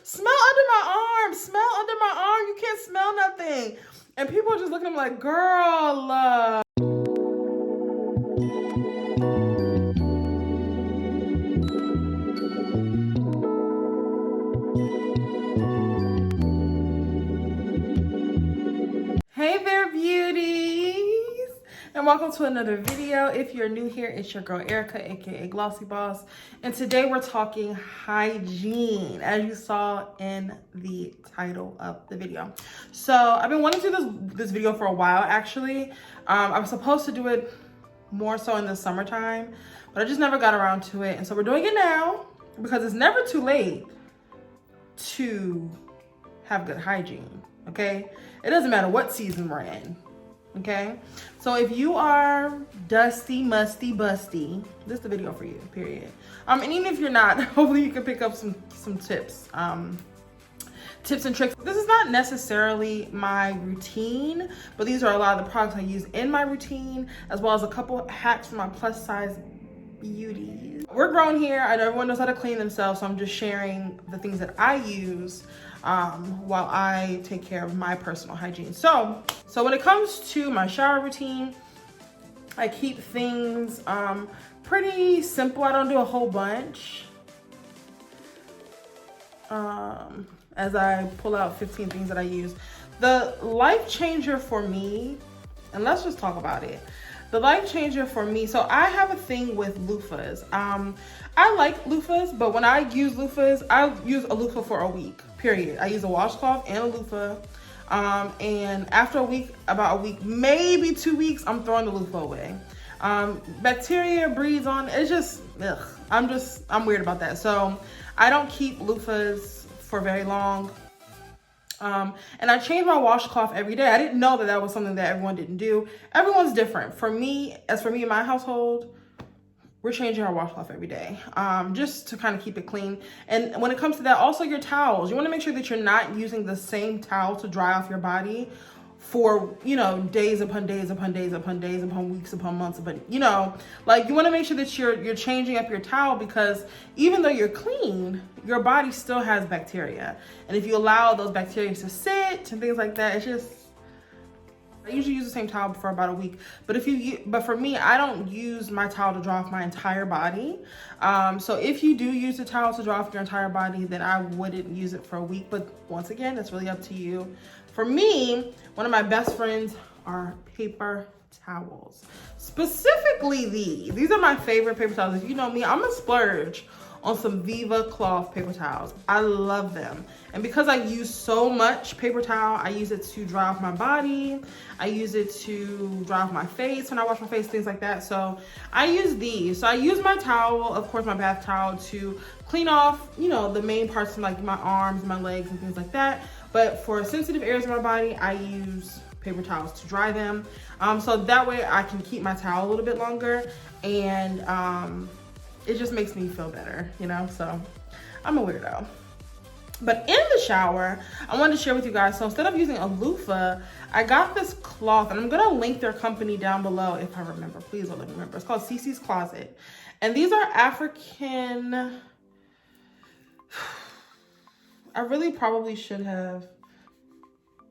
smell under my arm, smell under my arm. You can't smell nothing. And people are just looking at me like, girl. Hey there, beauties, and welcome to another video. If you're new here, it's your girl Erica, aka GlosssyBoss, and today we're talking hygiene, as you saw in the title of the video. So I've been wanting to do this video for a while, actually. I was supposed to do it more so in the summertime, but I just never got around to it, and so we're doing it now because it's never too late to have good hygiene. Okay, it doesn't matter what season we're in. Okay, so if you are dusty, musty, busty, this is the video for you, period. And even if you're not, hopefully you can pick up some tips tips and tricks. This is not necessarily my routine, but these are a lot of the products I use in my routine, as well as a couple hacks for my plus size beauties. We're grown here. I know everyone knows how to clean themselves, so I'm just sharing the things that I use while I take care of my personal hygiene. So when it comes to my shower routine, I keep things pretty simple. I don't do a whole bunch. As I pull out 15 things that I use. The life changer for me, and let's just talk about it. The life changer for me, so I have a thing with loofahs. I like loofahs, but when I use loofahs, I use a loofah for a week, period. I use a washcloth and a loofah. And after a week, about a week, maybe 2 weeks, I'm throwing the loofah away. Bacteria breeds on, it's just, ugh. I'm weird about that. So I don't keep loofahs for very long. And I change my washcloth every day. I didn't know that that was something that everyone didn't do. Everyone's different. For me in my household, we're changing our washcloth every day, just to kind of keep it clean. And when it comes to that, also your towels, you want to make sure that you're not using the same towel to dry off your body for, you know, days upon days upon days upon days upon weeks upon months, but you know, like you want to make sure that you're changing up your towel, because even though you're clean, your body still has bacteria, and if you allow those bacteria to sit and things like that, it's just, I usually use the same towel for about a week. But for me, I don't use my towel to dry off my entire body. So if you do use the towel to dry off your entire body, then I wouldn't use it for a week. But once again, that's really up to you. For me, one of my best friends are paper towels. Specifically these. These are my favorite paper towels. If you know me, I'm a splurge on some Viva cloth paper towels. I love them. And because I use so much paper towel, I use it to dry off my body. I use it to dry off my face when I wash my face, things like that. So I use these. So I use my towel, of course, my bath towel, to clean off, you know, the main parts, like my arms, my legs, and things like that. But for sensitive areas of my body, I use paper towels to dry them. So that way I can keep my towel a little bit longer, and it just makes me feel better, you know? So I'm a weirdo. But in the shower, I wanted to share with you guys, so instead of using a loofah, I got this cloth, and I'm gonna link their company down below if I remember. Please let me remember. It's called CeeCee's Closet. And these are African, I really probably should have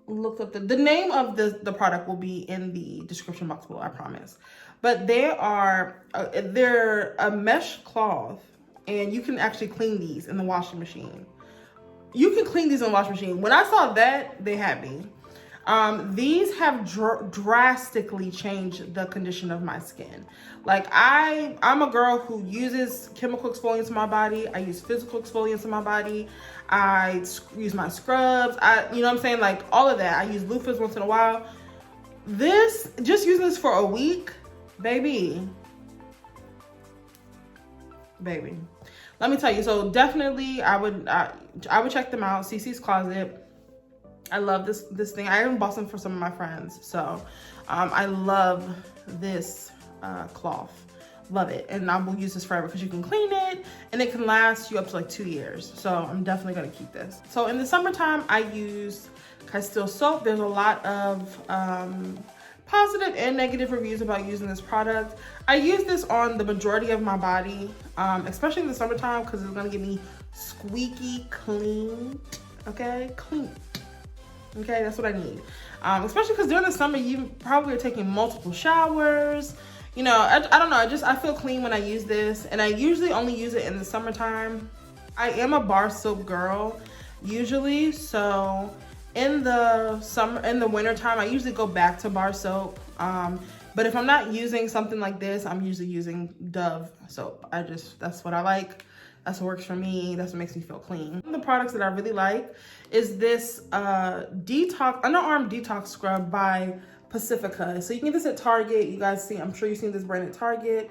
looked up the name of the product will be in the description box below, I promise. But they're a mesh cloth, and you can actually clean these in the washing machine. You can clean these in the washing machine. When I saw that, they had me. These have drastically changed the condition of my skin. Like I'm a girl who uses chemical exfoliants in my body. I use physical exfoliants in my body. I use my scrubs. You know what I'm saying? Like all of that. I use loofahs once in a while. Just using this for a week, baby. Let me tell you. So definitely, I would check them out. CeeCee's Closet. I love this thing. I even bought some for some of my friends. So I love this cloth. Love it. And I will use this forever because you can clean it and it can last you up to like 2 years. So I'm definitely going to keep this. So in the summertime, I use Castile soap. There's a lot of positive and negative reviews about using this product. I use this on the majority of my body, especially in the summertime, because it's going to give me squeaky clean. Okay, clean. Okay, that's what I need. Especially because during the summer, you probably are taking multiple showers. You know, I don't know. I feel clean when I use this, and I usually only use it in the summertime. I am a bar soap girl usually, so in the winter time, I usually go back to bar soap. But if I'm not using something like this, I'm usually using Dove soap. That's what I like. That's what works for me. That's what makes me feel clean. One of the products that I really like is this Underarm Detox Scrub by Pacifica. So you can get this at Target. You guys see, I'm sure you've seen this brand at Target.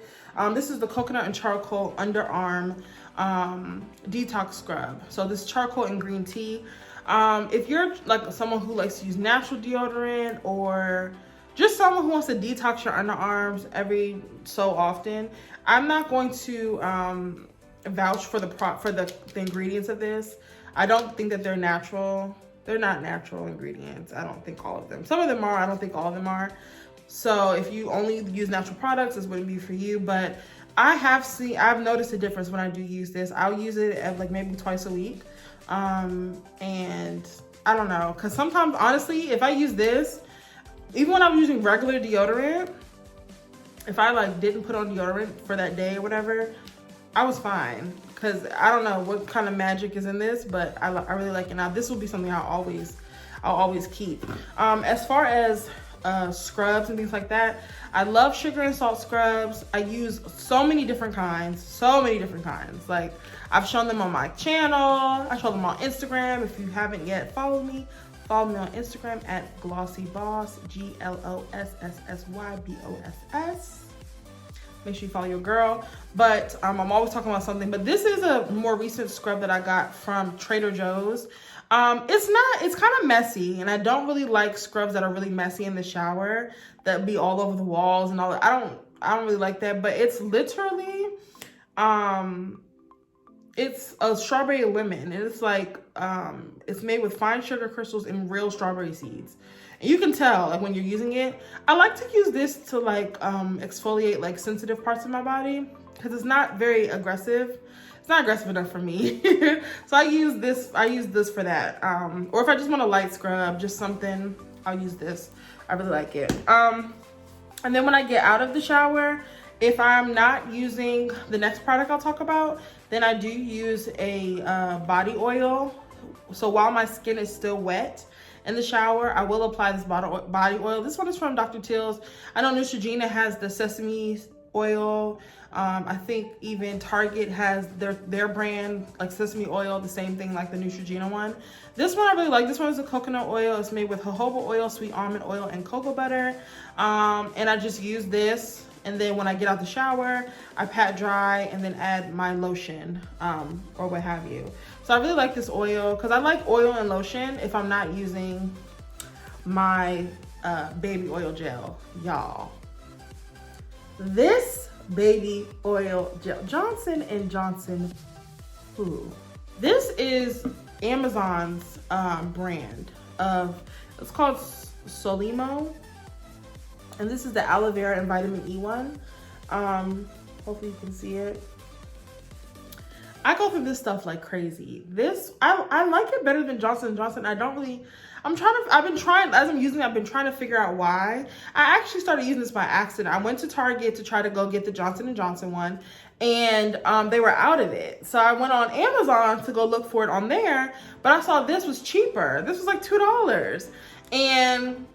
This is the coconut and charcoal underarm detox scrub. So this charcoal and green tea. If you're like someone who likes to use natural deodorant, or just someone who wants to detox your underarms every so often, I'm not going to vouch for the ingredients of this. I don't think that they're natural. They're not natural ingredients. I don't think all of them. Some of them are. I don't think all of them are. So if you only use natural products, this wouldn't be for you. But I've noticed a difference when I do use this. I'll use it at like maybe twice a week. And I don't know, because sometimes honestly, if I use this, even when I'm using regular deodorant, if I like didn't put on deodorant for that day or whatever, I was fine. Because I don't know what kind of magic is in this, but I really like it. Now this will be something I'll always keep. As far as scrubs and things like that, I love sugar and salt scrubs. I use so many different kinds. Like, I've shown them on my channel. I show them on Instagram. If you haven't yet, follow me on Instagram at GlosssyBoss, GlosssyBoss. Make sure you follow your girl. But I'm always talking about something. But this is a more recent scrub that I got from Trader Joe's. It's kind of messy, and I don't really like scrubs that are really messy in the shower, that be all over the walls and all that. I don't really like that. But it's literally it's a strawberry lemon, and it's like it's made with fine sugar crystals and real strawberry seeds. And you can tell, like, when you're using it. I like to use this to like exfoliate like sensitive parts of my body, because it's not very aggressive. It's not aggressive enough for me. So I use this for that. Or if I just want a light scrub, just something, I'll use this. I really like it. And then when I get out of the shower, if I'm not using the next product I'll talk about, then I do use a body oil. So while my skin is still wet in the shower, I will apply this body oil. This one is from Dr. Teals. I know Neutrogena has the sesame oil. I think even Target has their brand, like sesame oil, the same thing like the Neutrogena one. This one I really like. This one is a coconut oil. It's made with jojoba oil, sweet almond oil, and cocoa butter. And I just use this, and then when I get out the shower, I pat dry and then add my lotion, or what have you. So I really like this oil, because I like oil and lotion if I'm not using my baby oil gel, y'all. This baby oil gel, Johnson & Johnson Who. This is Amazon's brand of, it's called Solimo. And this is the aloe vera and vitamin E one. Hopefully you can see it. I go through this stuff like crazy. This, I like it better than Johnson & Johnson. I've been trying, as I'm using it, I've been trying to figure out why. I actually started using this by accident. I went to Target to try to go get the Johnson & Johnson one, and they were out of it. So I went on Amazon to go look for it on there, but I saw this was cheaper. This was like $2. And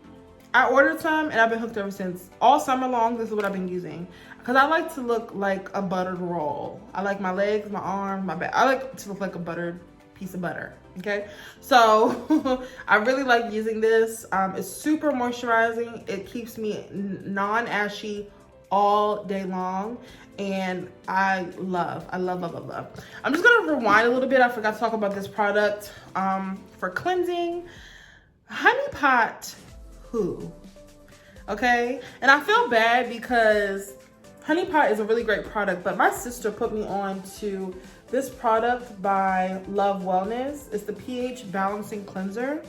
I ordered some, and I've been hooked ever since. All summer long, this is what I've been using. Because I like to look like a buttered roll. I like my legs, my arms, my back. I like to look like a buttered piece of butter, okay? So I really like using this. It's super moisturizing. It keeps me non-ashy all day long. And I love. I'm just gonna rewind a little bit. I forgot to talk about this product for cleansing. Honey Pot Who, okay? And I feel bad because Honey Pot is a really great product, but my sister put me on to this product by Love Wellness. It's the pH Balancing Cleanser.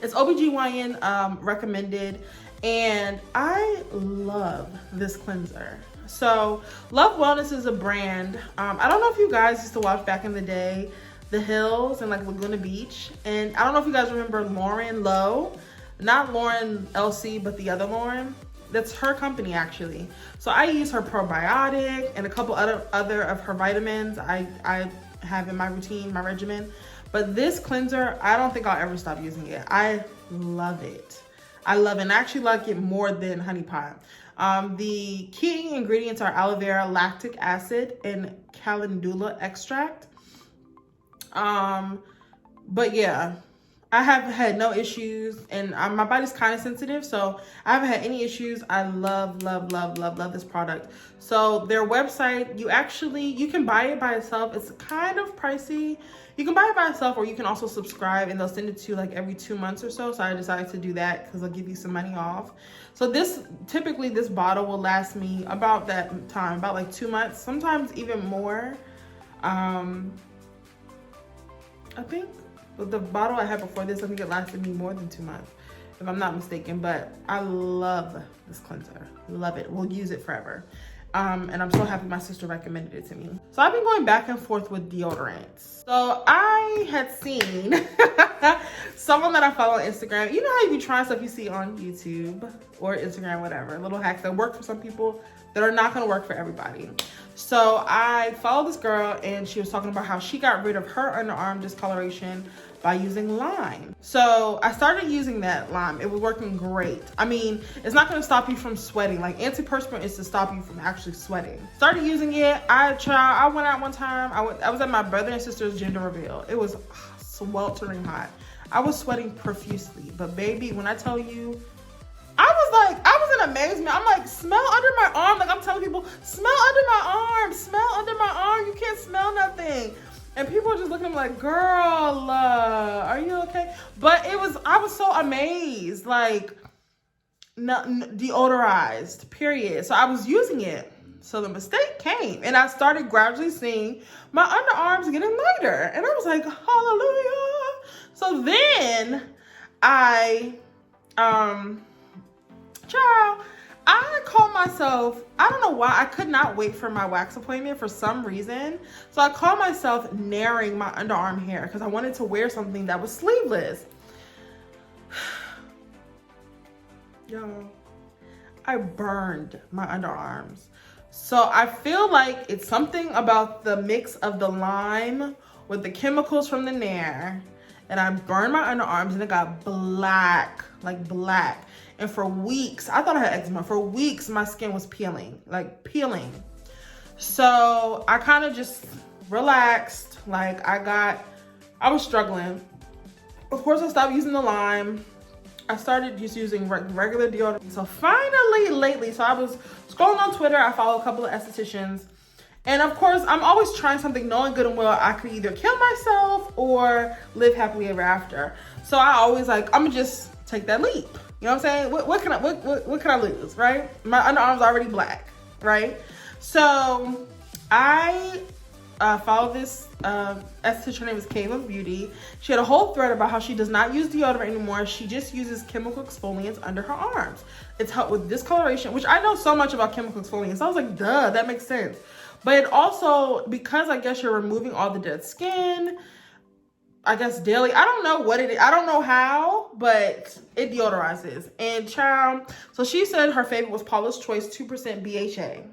It's OBGYN recommended, and I love this cleanser. So Love Wellness is a brand. I don't know if you guys used to watch back in the day, The Hills and like Laguna Beach. And I don't know if you guys remember Lauren Lowe, not Lauren LC, but the other Lauren. That's her company actually. So I use her probiotic and a couple other of her vitamins I have in my routine, my regimen. But this cleanser, I don't think I'll ever stop using it. I love it. I love it, and I actually like it more than honey pot. The key ingredients are aloe vera, lactic acid, and calendula extract. But yeah, I have had no issues, and my body's kind of sensitive, so I haven't had any issues. I love this product. So their website, you can buy it by itself. It's kind of pricey. You can buy it by itself, or you can also subscribe, and they'll send it to you like every 2 months or so. So I decided to do that because they'll give you some money off. So typically this bottle will last me about that time, about like 2 months, sometimes even more. I think the bottle I had before this, I think it lasted me more than 2 months, if I'm not mistaken. But I love this cleanser. Love it. We'll use it forever. And I'm so happy my sister recommended it to me. So I've been going back and forth with deodorants. So I had seen someone that I follow on Instagram. You know how you be trying stuff you see on YouTube or Instagram, whatever, little hacks that work for some people that are not gonna work for everybody. So I followed this girl, and she was talking about how she got rid of her underarm discoloration by using lime. So I started using that lime. It was working great. I mean, it's not gonna stop you from sweating. Like, antiperspirant is to stop you from actually sweating. Started using it. I went out one time. I was at my brother and sister's gender reveal. It was sweltering hot. I was sweating profusely. But baby, when I tell you, I was in amazement. I'm like, smell under my arm. Like, I'm telling people, smell under my arm. Smell under my arm. You can't smell nothing. And people are just looking at me like, girl, are you okay? But I was so amazed. Like, deodorized, period. So I was using it. So the mistake came, and I started gradually seeing my underarms getting lighter. And I was like, hallelujah. So then I called myself, I don't know why, I could not wait for my wax appointment for some reason. So I called myself naring my underarm hair because I wanted to wear something that was sleeveless. Yo, I burned my underarms. So I feel like it's something about the mix of the lime with the chemicals from the Nair, and I burned my underarms and it got black, like black. And for weeks, I thought I had eczema. For weeks, my skin was peeling, like peeling. So I kind of just relaxed. Like, I was struggling. Of course, I stopped using the lime. I started just using regular deodorant. So finally, lately, so I was scrolling on Twitter. I follow a couple of estheticians. And of course, I'm always trying something knowing good and well I could either kill myself or live happily ever after. So I always like, I'm gonna just take that leap. You know what I'm saying? What can I lose, right? My underarm's already black, right? So I followed this esthetician. Her name is Cave of Beauty. She had a whole thread about how she does not use deodorant anymore. She just uses chemical exfoliants under her arms. It's helped with discoloration, which I know so much about chemical exfoliants. So I was like, duh, that makes sense. But it also, because I guess you're removing all the dead skin, I guess daily. I don't know what it is. I don't know how, but it deodorizes. And child, so she said her favorite was Paula's Choice 2% BHA.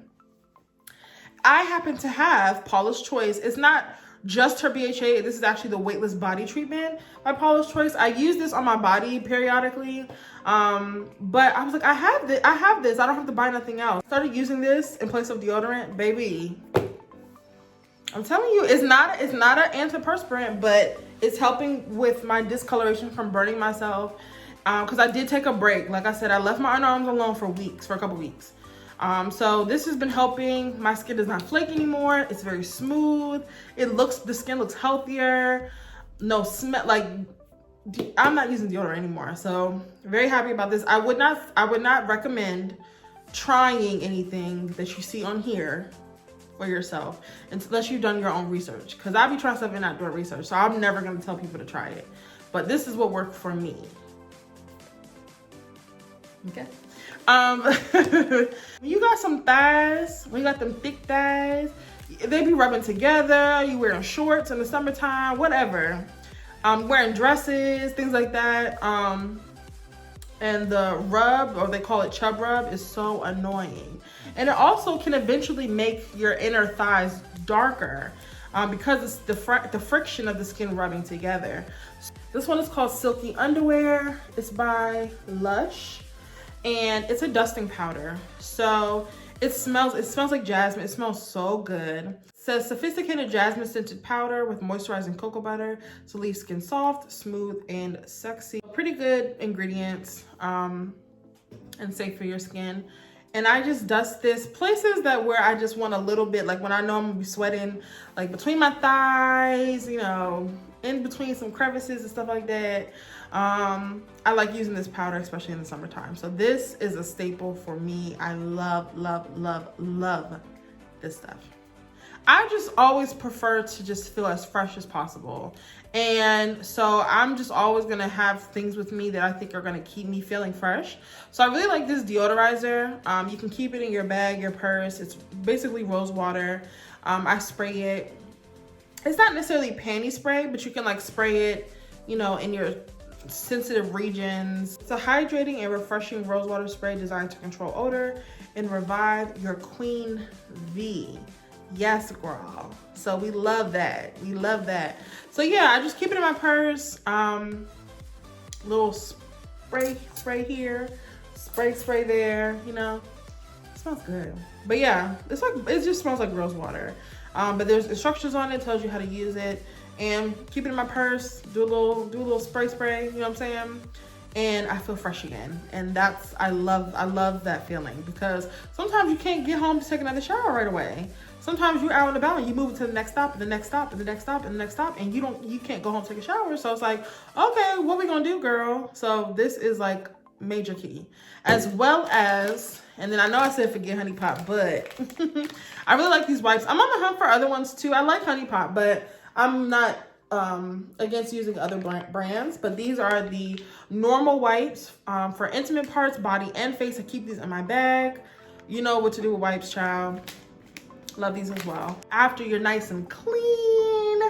I happen to have Paula's Choice. It's not just her BHA. This is actually the Weightless Body Treatment by Paula's Choice. I use this on my body periodically. But I was like, I have this. I don't have to buy nothing else. Started using this in place of deodorant, baby. I'm telling you, it's not an antiperspirant, but it's helping with my discoloration from burning myself. Because I did take a break. Like I said, I left my underarms alone for a couple weeks. So this has been helping. My skin is not flaky anymore. It's very smooth. The skin looks healthier. No smell, like, I'm not using deodorant anymore. So very happy about this. I would not recommend trying anything that you see on here for yourself unless you've done your own research, because I be trying stuff and not doing research, so I'm never going to tell people to try it, but this is what worked for me. Okay. When you got some thighs, when you got them thick thighs, they be rubbing together. You wearing shorts in the summertime, whatever. Wearing dresses, things like that. And the rub, or they call it chub rub, is so annoying. And it also can eventually make your inner thighs darker because it's the friction of the skin rubbing together. This one is called Silky Underwear. It's by LUSH, and it's a dusting powder. So it smells like jasmine. It smells so good. It says sophisticated jasmine scented powder with moisturizing cocoa butter to leave skin soft, smooth, and sexy. Pretty good ingredients and safe for your skin. And I just dust this places that where I just want a little bit, like when I know I'm gonna be sweating, like between my thighs, you know, in between some crevices and stuff like that. I like using this powder, especially in the summertime. So this is a staple for me. I love, love, love, love this stuff. I just always prefer to just feel as fresh as possible. And so I'm just always gonna have things with me that I think are gonna keep me feeling fresh. So I really like this deodorizer. You can keep it in your bag, your purse. It's basically rose water. I spray it. It's not necessarily panty spray, but you can like spray it, you know, in your sensitive regions. It's a hydrating and refreshing rose water spray designed to control odor and revive your queen V. Yes, girl. So we love that. We love that. So yeah, I just keep it in my purse. Little spray here, spray there, you know. It smells good. But yeah, it's like, it just smells like rose water. But there's instructions on it, tells you how to use it. And keep it in my purse, do a little spray, you know what I'm saying? And I feel fresh again. And that's, I love that feeling, because sometimes you can't get home to take another shower right away. Sometimes you're out and about and you move to the next stop and the next stop and the next stop and the next stop, and you can't go home to take a shower. So it's like, okay, what we gonna do, girl? So this is like major key. As well as, and then I know I said forget Honey Pot, but I really like these wipes. I'm on the hunt for other ones too. I like Honey Pot, but I'm not against using other brands. But these are the normal wipes for intimate parts, body and face. I keep these in my bag. You know what to do with wipes, child. Love these as well. After you're nice and clean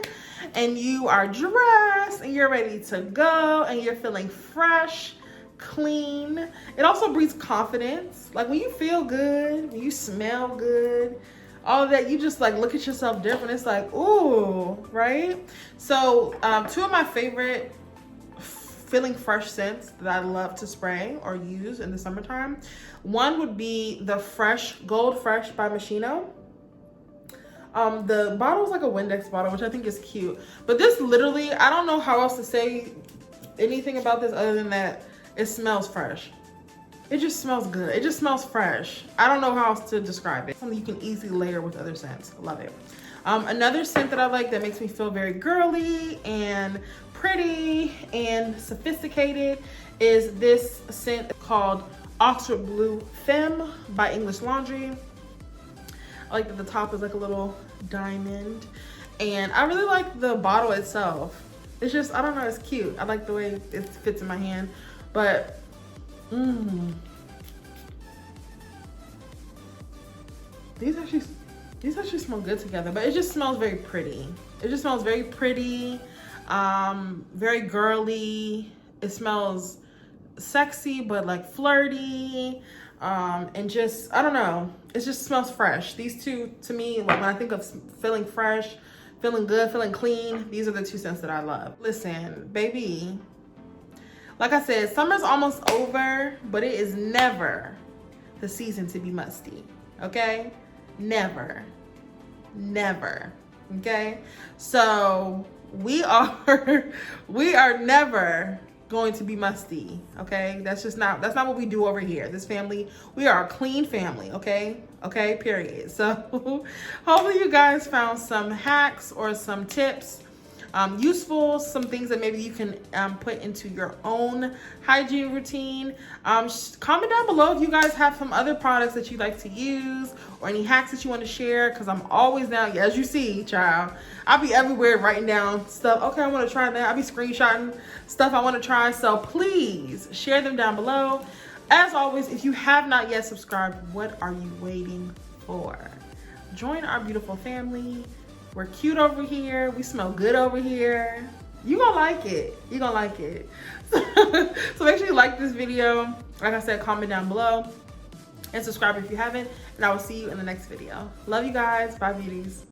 and you are dressed and you're ready to go and you're feeling fresh, clean, it also breeds confidence. Like when you feel good, when you smell good, all of that, you just like look at yourself different. It's like, ooh, right? So two of my favorite feeling fresh scents that I love to spray or use in the summertime. One would be the Gold Fresh by Moschino. The bottle is like a Windex bottle, which I think is cute. But this literally, I don't know how else to say anything about this other than that it smells fresh. It just smells good. It just smells fresh. I don't know how else to describe it. Something you can easily layer with other scents. Love it. Another scent that I like that makes me feel very girly and pretty and sophisticated is this scent called Oxford Blue Femme by English Laundry. I like that the top is like a little diamond, and I really like the bottle itself. It's just, I don't know, it's cute. I like the way it fits in my hand, but these actually smell good together. But it just smells very pretty. It just smells very pretty, very girly. It smells sexy but like flirty, and just, I don't know, it just smells fresh. These two, to me, like when I think of feeling fresh, feeling good, feeling clean, these are the two scents that I love. Listen, baby, like I said, summer's almost over, but it is never the season to be musty, okay? Never, okay? So we are never going to be musty, okay? That's not what we do over here. This family, we are a clean family, okay? Okay, period. So hopefully you guys found some hacks or some tips useful, some things that maybe you can put into your own hygiene routine. Comment down below if you guys have some other products that you like to use or any hacks that you want to share, because I'm always down. As you see, child, I'll be everywhere writing down stuff. Okay, I want to try that. I'll be screenshotting stuff I want to try. So please share them down below. As always, if you have not yet subscribed, what are you waiting for? Join our beautiful family. We're cute over here. We smell good over here. You gonna like it. You gonna like it. So make sure you like this video. Like I said, comment down below and subscribe if you haven't. And I will see you in the next video. Love you guys. Bye, beauties.